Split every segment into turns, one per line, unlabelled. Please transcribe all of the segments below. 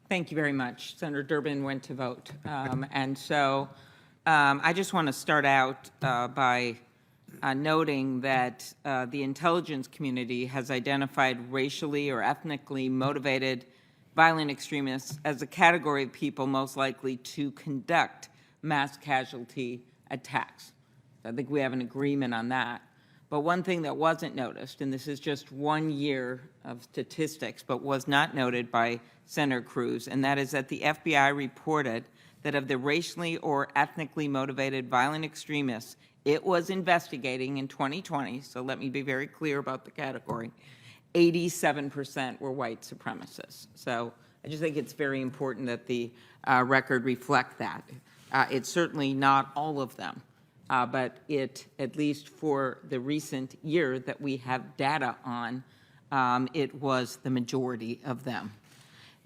Thank you very much. Senator Durbin went to vote. And so I just want to start out by noting that the intelligence community has identified racially or ethnically motivated violent extremists as a category of people most likely to conduct mass casualty attacks. I think we have an agreement on that. But one thing that wasn't noticed, and this is just 1 year of statistics, but was not noted by Senator Cruz, and that is that the FBI reported that of the racially or ethnically motivated violent extremists it was investigating in 2020, so let me be very clear about the category, 87% were white supremacists. So I just think it's very important that the record reflect that. It's certainly not all of them. But it, at least for the recent year that we have data on, it was the majority of them.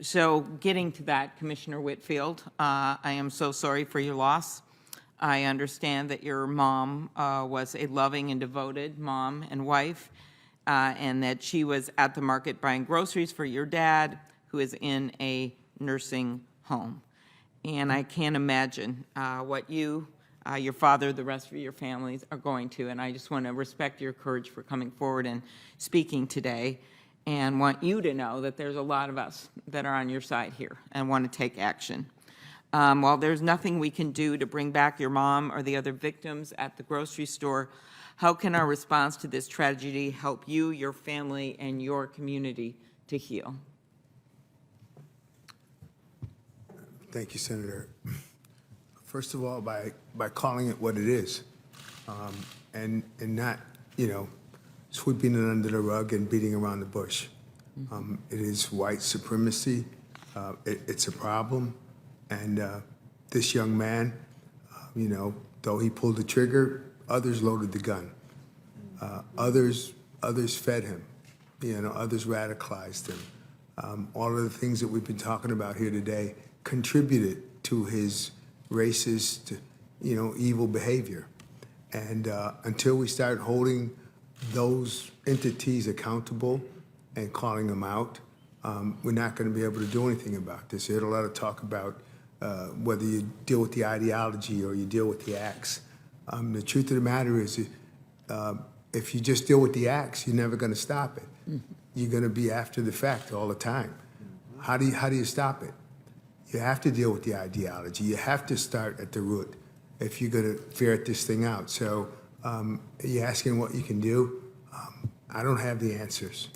So getting to that, Commissioner Whitfield, I am so sorry for your loss. I understand that your mom was a loving and devoted mom and wife, and that she was at the market buying groceries for your dad, who is in a nursing home. And I can't imagine what you, your father, the rest of your families are going to. And I just want to respect your courage for coming forward and speaking today, and want you to know that there's a lot of us that are on your side here and want to take action. While there's nothing we can do to bring back your mom or the other victims at the grocery store, how can our response to this tragedy help you, your family, and your community to heal?
Thank you, Senator. First of all, by calling it what it is, and not, sweeping it under the rug and beating around the bush. It is white supremacy. It's a problem, and this young man, though he pulled the trigger, others loaded the gun. Others fed him. Others radicalized him. All of the things that we've been talking about here today contributed to his racist, evil behavior. And until we start holding those entities accountable and calling them out, we're not going to be able to do anything about this. There's a lot of talk about whether you deal with the ideology or you deal with the acts. The truth of the matter is, if you just deal with the acts, you're never going to stop it. You're going to be after the fact all the time. How do you stop it? You have to deal with the ideology. You have to start at the root if you're going to ferret this thing out. So you're asking what you can do. I don't have the answers,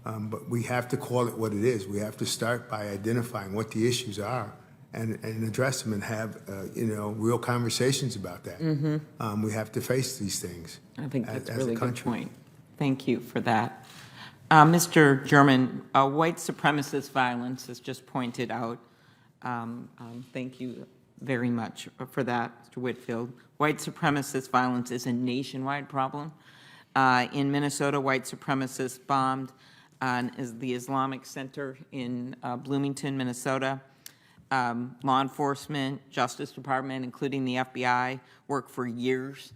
but we have to call it what it is. We have to start by identifying what the issues are and address them and have real conversations about that. We have to face these things.
I think that's a really good point. Thank you for that. Mr. German, white supremacist violence is just pointed out. Thank you very much for that, Mr. Whitfield. White supremacist violence is a nationwide problem. In Minnesota, white supremacists bombed the Islamic Center in Bloomington, Minnesota. Law enforcement, Justice Department, including the FBI, worked for years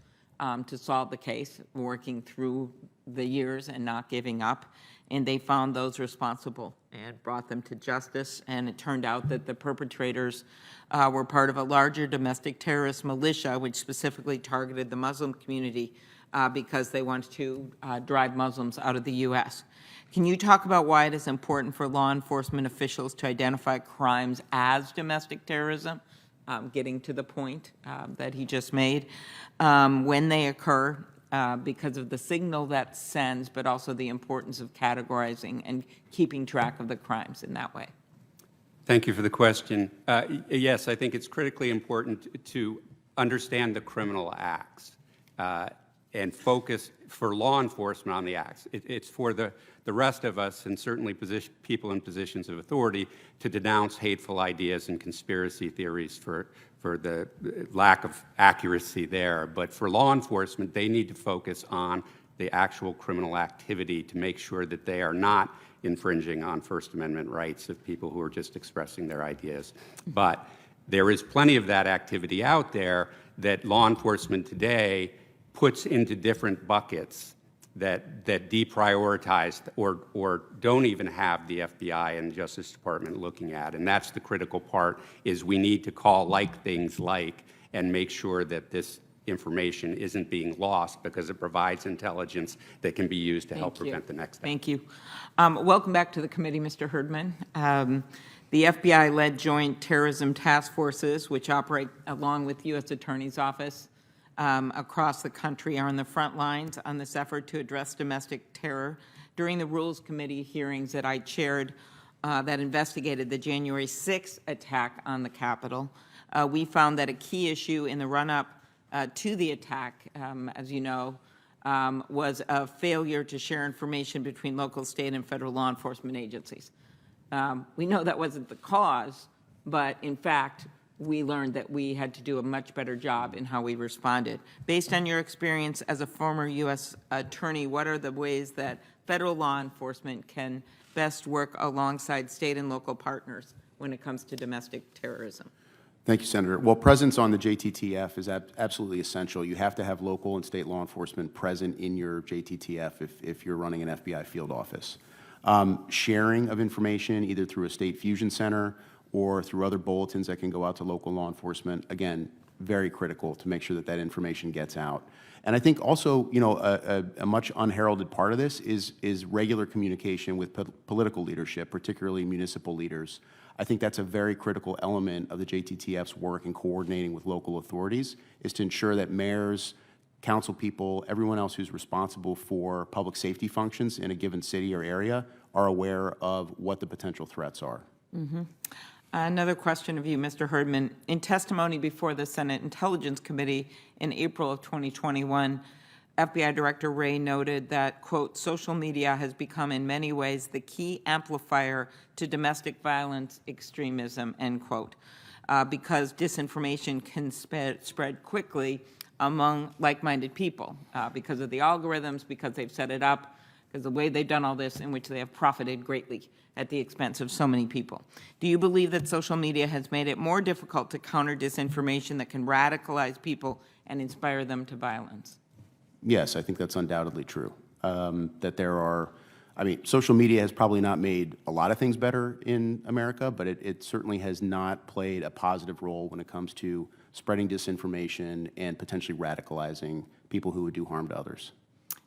to solve the case, working through the years and not giving up. And they found those responsible and brought them to justice. And it turned out that the perpetrators were part of a larger domestic terrorist militia, which specifically targeted the Muslim community because they wanted to drive Muslims out of the U.S. Can you talk about why it is important for law enforcement officials to identify crimes as domestic terrorism, getting to the point that he just made, when they occur, because of the signal that sends, but also the importance of categorizing and keeping track of the crimes in that way?
Thank you for the question. Yes, I think it's critically important to understand the criminal acts and focus for law enforcement on the acts. It's for the rest of us, and certainly people in positions of authority, to denounce hateful ideas and conspiracy theories for the lack of accuracy there. But for law enforcement, they need to focus on the actual criminal activity to make sure that they are not infringing on First Amendment rights of people who are just expressing their ideas. But there is plenty of that activity out there that law enforcement today puts into different buckets that deprioritized or don't even have the FBI and Justice Department looking at. And that's the critical part, is we need to call like things like and make sure that this information isn't being lost, because it provides intelligence that can be used to help prevent the next act.
Thank you. Welcome back to the committee, Mr. Herdman. The FBI-led Joint Terrorism Task Forces, which operate along with the U.S. Attorney's Office across the country, are on the front lines on this effort to address domestic terror. During the Rules Committee hearings that I chaired that investigated the January 6th attack on the Capitol, we found that a key issue in the run-up to the attack, as you know, was a failure to share information between local, state, and federal law enforcement agencies. We know that wasn't the cause, but in fact, we learned that we had to do a much better job in how we responded. Based on your experience as a former U.S. attorney, what are the ways that federal law enforcement can best work alongside state and local partners when it comes to domestic terrorism?
Thank you, Senator. Well, presence on the JTTF is absolutely essential. You have to have local and state law enforcement present in your JTTF if you're running an FBI field office. Sharing of information, either through a state fusion center or through other bulletins that can go out to local law enforcement, again, very critical to make sure that that information gets out. And I think also, you know, a much unheralded part of this is regular communication with political leadership, particularly municipal leaders. I think that's a very critical element of the JTTF's work in coordinating with local authorities, is to ensure that mayors, council people, everyone else who's responsible for public safety functions in a given city or area are aware of what the potential threats are.
Mm-hmm. Another question of you, Mr. Herdman. In testimony before the Senate Intelligence Committee in April of 2021, FBI Director Wray noted that, quote, social media has become in many ways the key amplifier to domestic violence extremism, end quote, because disinformation can spread quickly among like-minded people because of the algorithms, because they've set it up, because the way they've done all this, in which they have profited greatly at the expense of so many people. Do you believe that social media has made it more difficult to counter disinformation that can radicalize people and inspire them to violence?
Yes, I think that's undoubtedly true. That there are, I mean, social media has probably not made a lot of things better in America, but it certainly has not played a positive role when it comes to spreading disinformation and potentially radicalizing people who would do harm to others.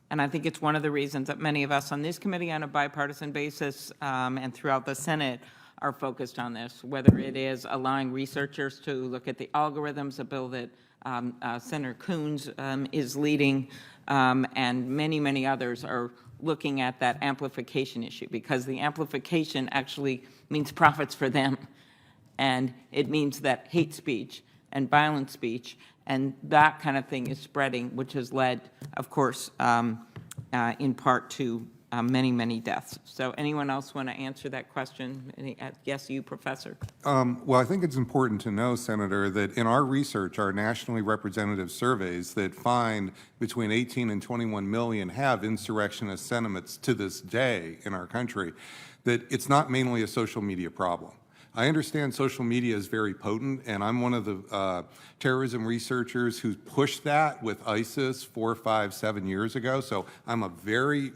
And I think it's one of the reasons that many of us on this committee on a bipartisan basis and throughout the Senate are focused on this, whether it is allowing researchers to look at the algorithms, a bill that Senator Coons is leading, and many, many others are looking at that amplification issue, because the amplification actually means profits for them. And it means that hate speech and violent speech and that kind of thing is spreading, which has led, of course, in part to many, many deaths. So anyone else want to answer that question? Yes, you, Professor.
Well, I think it's important to know, Senator, that in our research, our nationally representative surveys that find between 18 and 21 million have insurrectionist sentiments to this day in our country, that it's not mainly a social media problem. I understand social media is very potent, and I'm one of the terrorism researchers who pushed that with ISIS 4, 5, 7 years ago. So I'm a very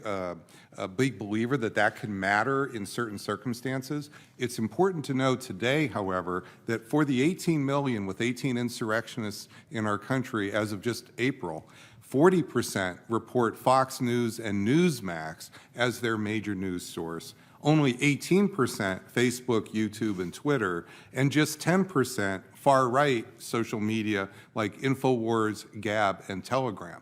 big believer that that can matter in certain circumstances. It's important to know today, however, that for the 18 million with 18 insurrectionists in our country as of just April, 40% report Fox News and Newsmax as their major news source. Only 18% Facebook, YouTube, and Twitter, and just 10% far-right social media like InfoWars, Gab, and Telegram.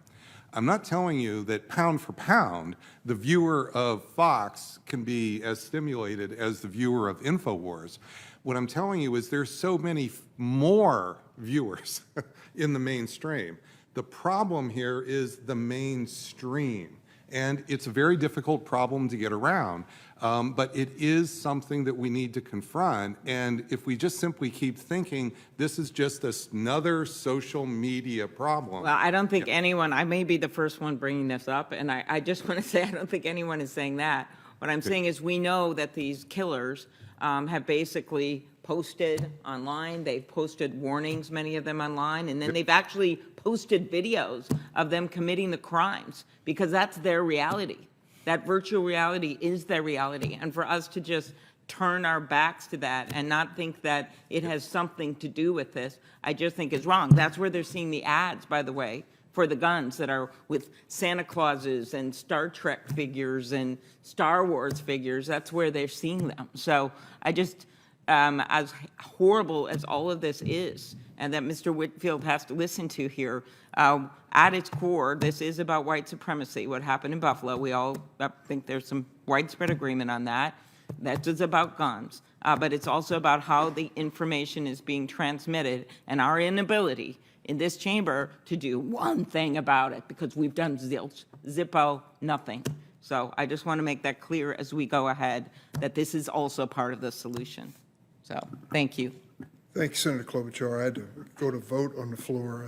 I'm not telling you that pound for pound, the viewer of Fox can be as stimulated as the viewer of InfoWars. What I'm telling you is there's so many more viewers in the mainstream. The problem here is the mainstream. And it's a very difficult problem to get around, but it is something that we need to confront. And if we just simply keep thinking this is just another social media problem.
Well, I don't think anyone, I may be the first one bringing this up, and I just want to say I don't think anyone is saying that. What I'm saying is we know that these killers have basically posted online, they've posted warnings, many of them online, and then they've actually posted videos of them committing the crimes, because that's their reality. That virtual reality is their reality. And for us to just turn our backs to that and not think that it has something to do with this, I just think is wrong. That's where they're seeing the ads, by the way, for the guns that are with Santa Clauses and Star Trek figures and Star Wars figures. That's where they're seeing them. So I just, as horrible as all of this is, and that Mr. Whitfield has to listen to here, at its core, this is about white supremacy, what happened in Buffalo. We all think there's some widespread agreement on that. That is about guns, but it's also about how the information is being transmitted and our inability in this chamber to do one thing about it, because we've done zilch, zippo, nothing. So I just want to make that clear as we go ahead, that this is also part of the solution. So thank you.
Thank you, Senator Klobuchar. I had to go to vote on the floor.